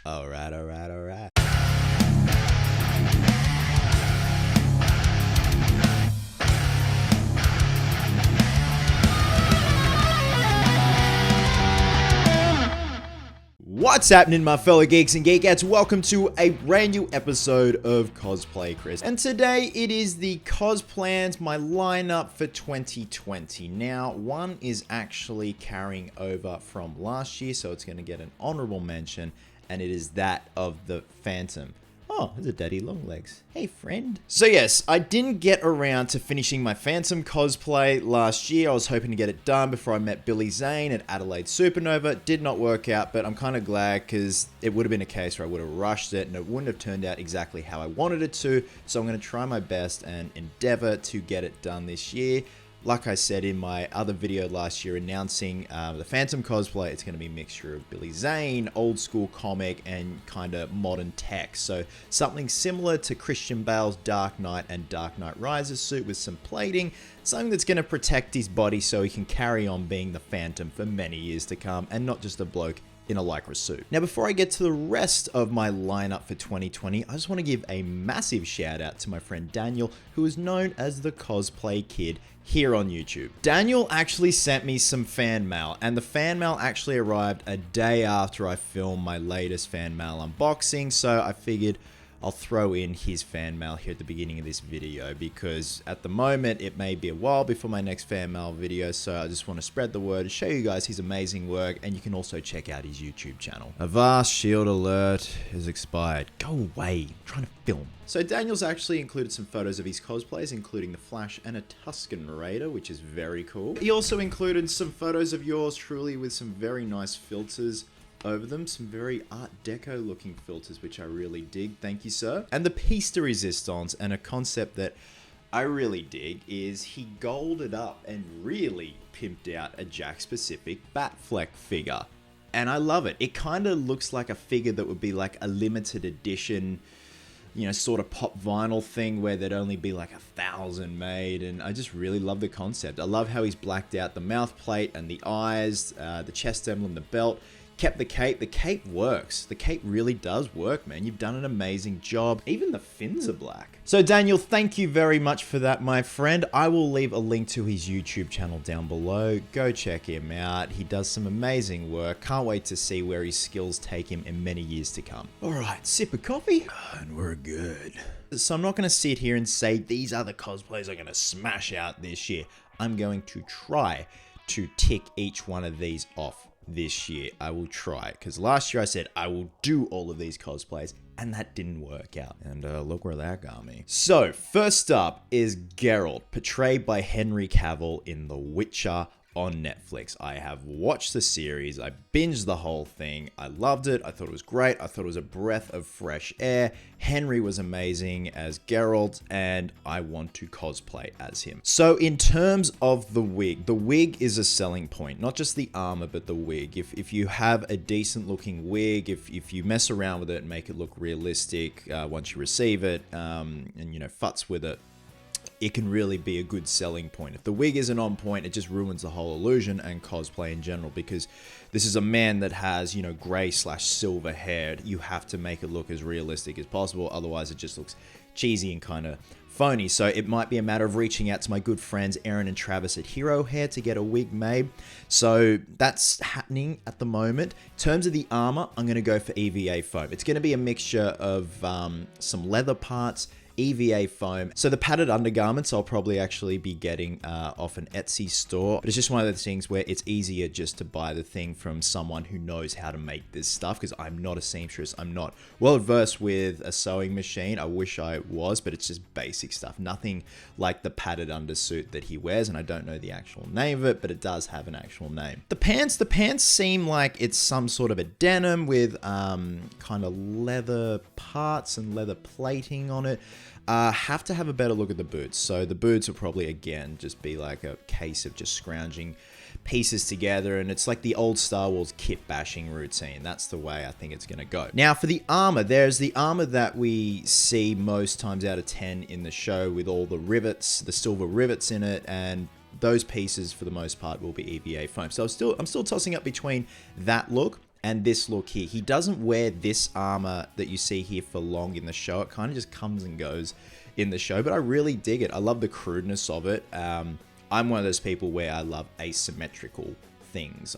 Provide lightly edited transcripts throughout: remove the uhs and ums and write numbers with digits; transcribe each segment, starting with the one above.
Alright. What's happening, my fellow geeks and geekettes? Welcome to a brand new episode of Cosplay Chris. And today it is the Cosplans, my lineup for 2020. Now, one is actually carrying over from last year, so it's going to get an honorable mention, and it is that of the Phantom. Oh, there's a daddy long legs. Hey, friend. So yes, I didn't get around to finishing my Phantom cosplay last year. I was hoping to get it done before I met Billy Zane at Adelaide Supernova. Did not work out, but I'm kind of glad because it would have been a case where I would have rushed it and it wouldn't have turned out exactly how I wanted it to. So I'm going to try my best and endeavor to get it done this year. Like I said in my other video last year announcing the Phantom cosplay, it's going to be a mixture of Billy Zane, old school comic, and kind of modern tech. So something similar to Christian Bale's Dark Knight and Dark Knight Rises suit with some plating. Something that's going to protect his body so he can carry on being the Phantom for many years to come and not just a bloke in a lycra suit. Now, before I get to the rest of my lineup for 2020, I just want to give a massive shout out to my friend Daniel, who is known as the Cosplay Kid here on YouTube. Daniel actually sent me some fan mail, and the fan mail actually arrived a day after I filmed my latest fan mail unboxing, so I figured I'll throw in his fan mail here at the beginning of this video because at the moment it may be a while before my next fan mail video, so I just want to spread the word, show you guys his amazing work, and you can also check out his YouTube channel. Avast shield alert is expired. Go away, I'm trying to film. So Daniel's actually included some photos of his cosplays, including the Flash and a Tusken Raider, which is very cool. He also included some photos of yours truly with some very nice filters over them, some very art deco looking filters, which I really dig. Thank you, sir. And the piece de resistance, and a concept that I really dig, is he golded up and really pimped out a Jack specific Batfleck figure. And I love it. It kind of looks like a figure that would be like a limited edition, you know, sort of pop vinyl thing where there'd only be like 1,000 made, and I just really love the concept. I love how he's blacked out the mouth plate and the eyes, the chest emblem, the belt. Kept the cape. The cape works. The cape really does work, man. You've done an amazing job. Even the fins are black. So Daniel, thank you very much for that, my friend. I will leave a link to his YouTube channel down below. Go check him out. He does some amazing work. Can't wait to see where his skills take him in many years to come. All right, sip of coffee, and we're good. So I'm not going to sit here and say these are the cosplays I'm going to smash out this year. I'm going to try to tick each one of these off. This year I will try, because last year I said I will do all of these cosplays and that didn't work out, and look where that got me. So first up is Gerald, portrayed by Henry Cavill in The Witcher on Netflix. I have watched the series, I binged the whole thing, I loved it, I thought it was great, I thought it was a breath of fresh air. Henry was amazing as Geralt, and I want to cosplay as him. So in terms of the wig is a selling point, not just the armor, but the wig. If you have a decent looking wig, if you mess around with it and make it look realistic once you receive it, and you know, futz with it, it can really be a good selling point. If the wig isn't on point, it just ruins the whole illusion and cosplay in general, because this is a man that has, you know, gray/silver hair. You have to make it look as realistic as possible, otherwise it just looks cheesy and kind of phony. So it might be a matter of reaching out to my good friends Aaron and Travis at Hero Hair to get a wig made. So that's happening at the moment. In terms of the armor, I'm going to go for EVA foam. It's going to be a mixture of some leather parts, EVA foam. So the padded undergarments I'll probably actually be getting off an Etsy store, but it's just one of those things where it's easier just to buy the thing from someone who knows how to make this stuff, because I'm not a seamstress. I'm not well versed with a sewing machine. I wish I was, but it's just basic stuff. Nothing like the padded undersuit that he wears, and I don't know the actual name of it, but it does have an actual name. The pants seem like it's some sort of a denim with kind of leather parts and leather plating on it. Have to have a better look at the boots. So the boots will probably, again, just be like a case of just scrounging pieces together, and it's like the old Star Wars kit bashing routine. That's the way I think it's going to go. Now for the armor, there's the armor that we see most times out of 10 in the show with all the rivets, the silver rivets in it, and those pieces for the most part will be EVA foam. So I'm still tossing up between that look and this look here. He doesn't wear this armor that you see here for long in the show. It kind of just comes and goes in the show, but I really dig it. I love the crudeness of it. I'm one of those people where I love asymmetrical things.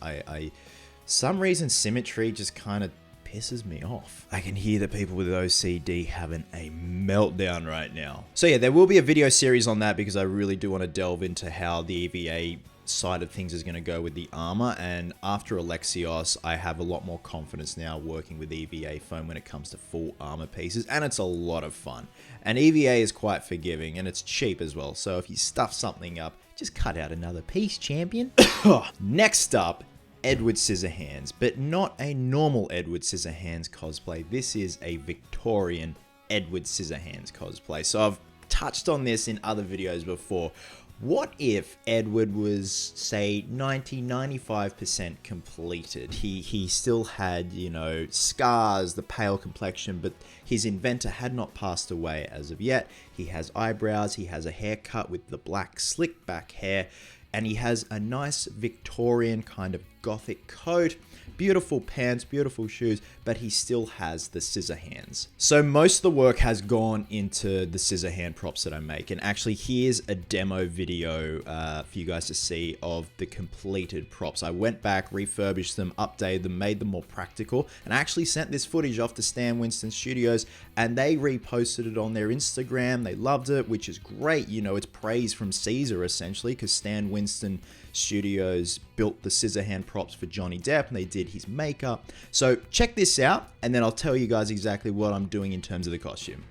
Some reason symmetry just kind of pisses me off. I can hear the people with OCD having a meltdown right now. So yeah, there will be a video series on that because I really do want to delve into how the EVA side of things is going to go with the armor, and after Alexios I have a lot more confidence now working with EVA foam when it comes to full armor pieces, and it's a lot of fun. And EVA is quite forgiving and it's cheap as well, so if you stuff something up, just cut out another piece, champion. Next up, Edward Scissorhands, but not a normal Edward Scissorhands cosplay. This is a Victorian Edward Scissorhands cosplay. So I've touched on this in other videos before. What if Edward was, say, 90-95% completed? He still had, you know, scars, the pale complexion, but his inventor had not passed away as of yet. He has eyebrows, he has a haircut with the black slick back hair, and he has a nice Victorian kind of gothic coat, beautiful pants, beautiful shoes, but he still has the scissor hands. So most of the work has gone into the scissor hand props that I make, and actually here's a demo video for you guys to see of the completed props. I went back, refurbished them, updated them, made them more practical, and I actually sent this footage off to Stan Winston Studios, and they reposted it on their Instagram. They loved it, which is great. You know, it's praise from Caesar essentially, because Stan Winston Studios built the scissor hand props for Johnny Depp and they did his makeup. So check this out and then I'll tell you guys exactly what I'm doing in terms of the costume.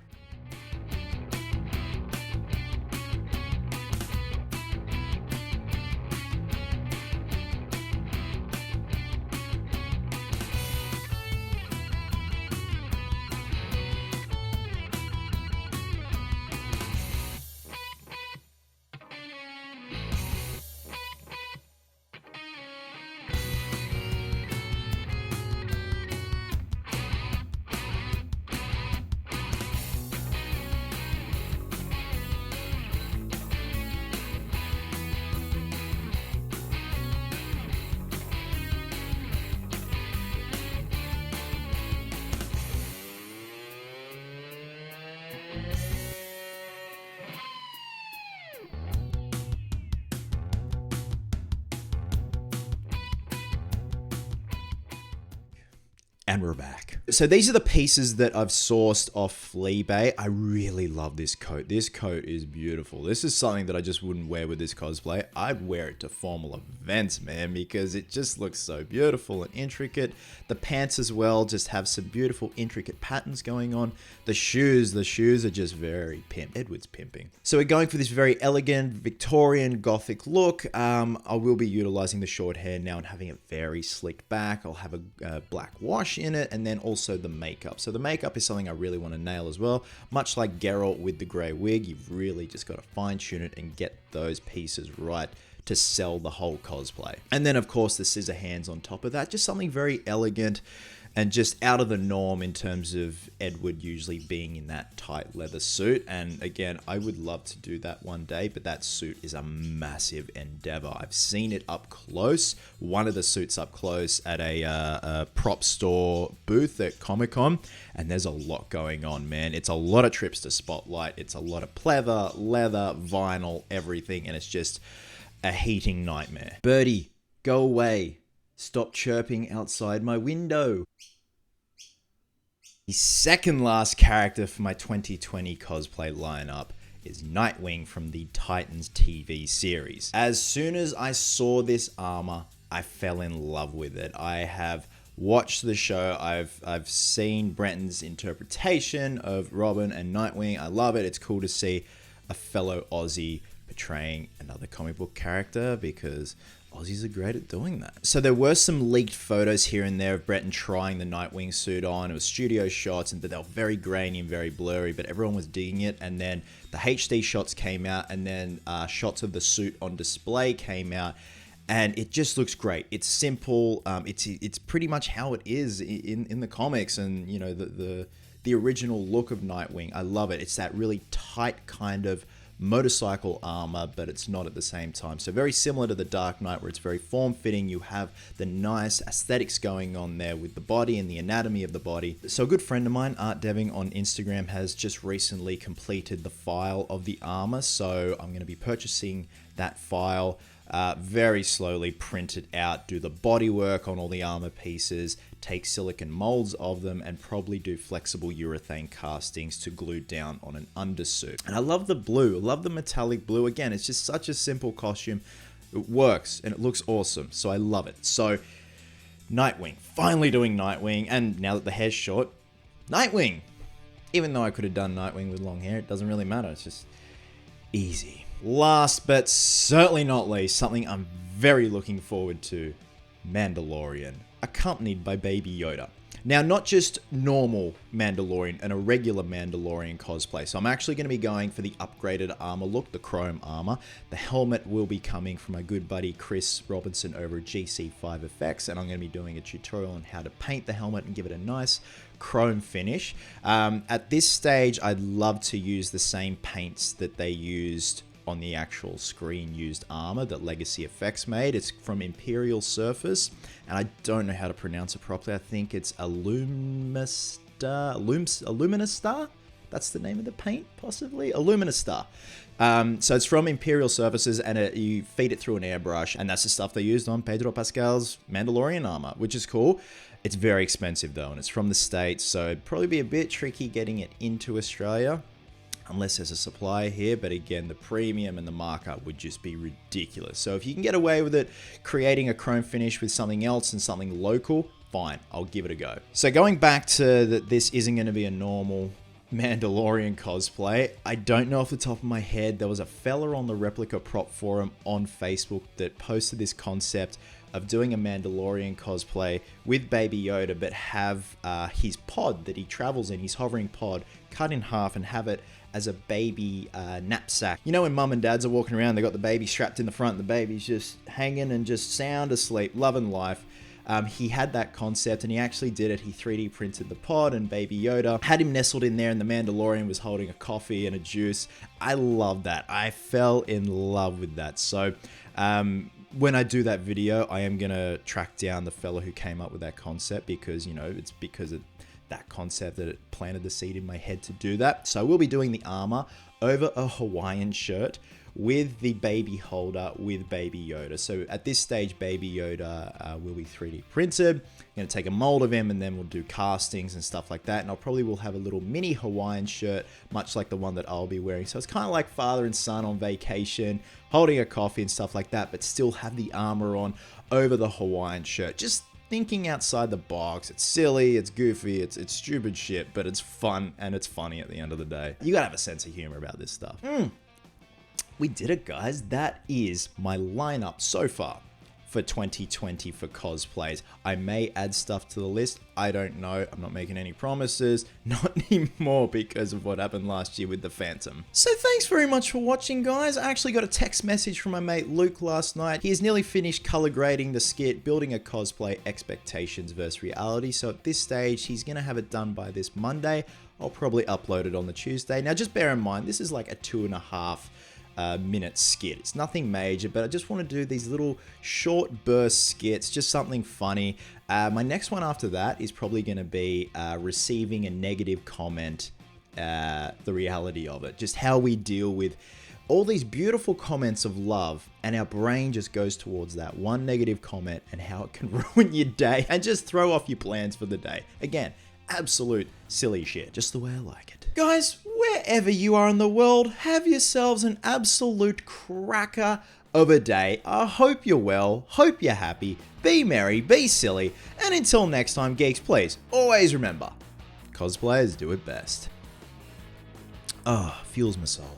And we're back. So these are the pieces that I've sourced off Fleabay. I really love this coat. This coat is beautiful. This is something that I just wouldn't wear with this cosplay. I'd wear it to formal events, man, because it just looks so beautiful and intricate. The pants as well just have some beautiful intricate patterns going on. The shoes are just very pimp. Edward's pimping. So we're going for this very elegant Victorian Gothic look. I will be utilizing the short hair now and having it very slicked back. I'll have a black wash in it, and then also the makeup. So the makeup is something I really want to nail as well. Much like Gerald with the grey wig, you've really just got to fine tune it and get those pieces right to sell the whole cosplay. And then of course the scissor hands on top of that, just something very elegant and just out of the norm in terms of Edward usually being in that tight leather suit. And again, I would love to do that one day, but that suit is a massive endeavor. I've seen it up close, one of the suits up close at a prop store booth at Comic-Con, and there's a lot going on, man. It's a lot of trips to Spotlight, it's a lot of pleather, leather, vinyl, everything, and it's just a heating nightmare. Birdie, go away. Stop chirping outside my window. The second last character for my 2020 cosplay lineup is Nightwing from the Titans TV series. As soon as I saw this armor, I fell in love with it. I have watched the show. I've seen Brenton's interpretation of Robin and Nightwing. I love it. It's cool to see a fellow Aussie portraying another comic book character because Aussies are great at doing that. So there were some leaked photos here and there of Breton trying the Nightwing suit on. It was studio shots, and they were very grainy and very blurry, but everyone was digging it. And then the HD shots came out, and then shots of the suit on display came out, and it just looks great. It's simple. It's pretty much how it is in the comics, and you know the original look of Nightwing. I love it. It's that really tight kind of motorcycle armor, but it's not at the same time. So very similar to the Dark Knight, where it's very form-fitting. You have the nice aesthetics going on there with the body and the anatomy of the body. So a good friend of mine, Art Deving on Instagram, has just recently completed the file of the armor. So I'm going to be purchasing that file, very slowly print it out, do the body work on all the armor pieces, take silicone molds of them, and probably do flexible urethane castings to glue down on an undersuit. And I love the blue. I love the metallic blue. Again, it's just such a simple costume. It works and it looks awesome. So I love it. So Nightwing, finally doing Nightwing. And now that the hair's short, Nightwing. Even though I could have done Nightwing with long hair, it doesn't really matter. It's just easy. Last but certainly not least, something I'm very looking forward to, Mandalorian, accompanied by Baby Yoda. Now, not just normal Mandalorian and a regular Mandalorian cosplay. So I'm actually going to be going for the upgraded armor look, the chrome armor. The helmet will be coming from my good buddy Chris Robinson over at GC5 Effects, and I'm going to be doing a tutorial on how to paint the helmet and give it a nice chrome finish. At this stage, I'd love to use the same paints that they used on the actual screen used armor that Legacy Effects made. It's from Imperial Surface, and I don't know how to pronounce it properly. I think it's Illuminastar. That's the name of the paint, possibly? Illuminastar. So it's from Imperial Surfaces, and you feed it through an airbrush, and that's the stuff they used on Pedro Pascal's Mandalorian armor, which is cool. It's very expensive though, and it's from the States, so it'd probably be a bit tricky getting it into Australia, unless there's a supplier here. But again, the premium and the markup would just be ridiculous. So if you can get away with it, creating a chrome finish with something else and something local, fine, I'll give it a go. So going back to that, this isn't going to be a normal Mandalorian cosplay. I don't know off the top of my head. There was a fella on the Replica Prop Forum on Facebook that posted this concept of doing a Mandalorian cosplay with Baby Yoda, but have his pod that he travels in, his hovering pod, cut in half and have it as a baby knapsack. You know, when mum and dads are walking around, they got the baby strapped in the front, and the baby's just hanging and just sound asleep, loving life. He had that concept, and he actually did it. He 3D printed the pod and Baby Yoda, had him nestled in there, and the Mandalorian was holding a coffee and a juice. I love that. I fell in love with that. So when I do that video, I am going to track down the fella who came up with that concept, because, you know, it's because of that concept that it planted the seed in my head to do that. So we'll be doing the armor over a Hawaiian shirt with the baby holder with Baby Yoda. So at this stage, Baby Yoda will be 3D printed. I'm going to take a mold of him, and then we'll do castings and stuff like that. And I'll probably will have a little mini Hawaiian shirt, much like the one that I'll be wearing. So it's kind of like father and son on vacation, holding a coffee and stuff like that, but still have the armor on over the Hawaiian shirt. Just thinking outside the box. It's silly, it's goofy, it's stupid shit, but it's fun and it's funny at the end of the day. You gotta have a sense of humor about this stuff. We did it, guys. That is my lineup so far for 2020 for cosplays. I may add stuff to the list. I don't know. I'm not making any promises. Not anymore, because of what happened last year with the Phantom. So thanks very much for watching, guys. I actually got a text message from my mate Luke last night. He has nearly finished color grading the skit, building a cosplay expectations versus reality. So at this stage, he's going to have it done by this Monday. I'll probably upload it on the Tuesday. Now, just bear in mind, this is like a 2.5 minute skit. It's nothing major, but I just want to do these little short burst skits, just something funny. My next one after that is probably going to be receiving a negative comment, the reality of it, just how we deal with all these beautiful comments of love, and our brain just goes towards that one negative comment and how it can ruin your day and just throw off your plans for the day. Again, absolute silly shit, just the way I like it. Guys, wherever you are in the world, have yourselves an absolute cracker of a day. I hope you're well, hope you're happy, be merry, be silly, and until next time, geeks, please always remember, cosplayers do it best. Fuels my soul.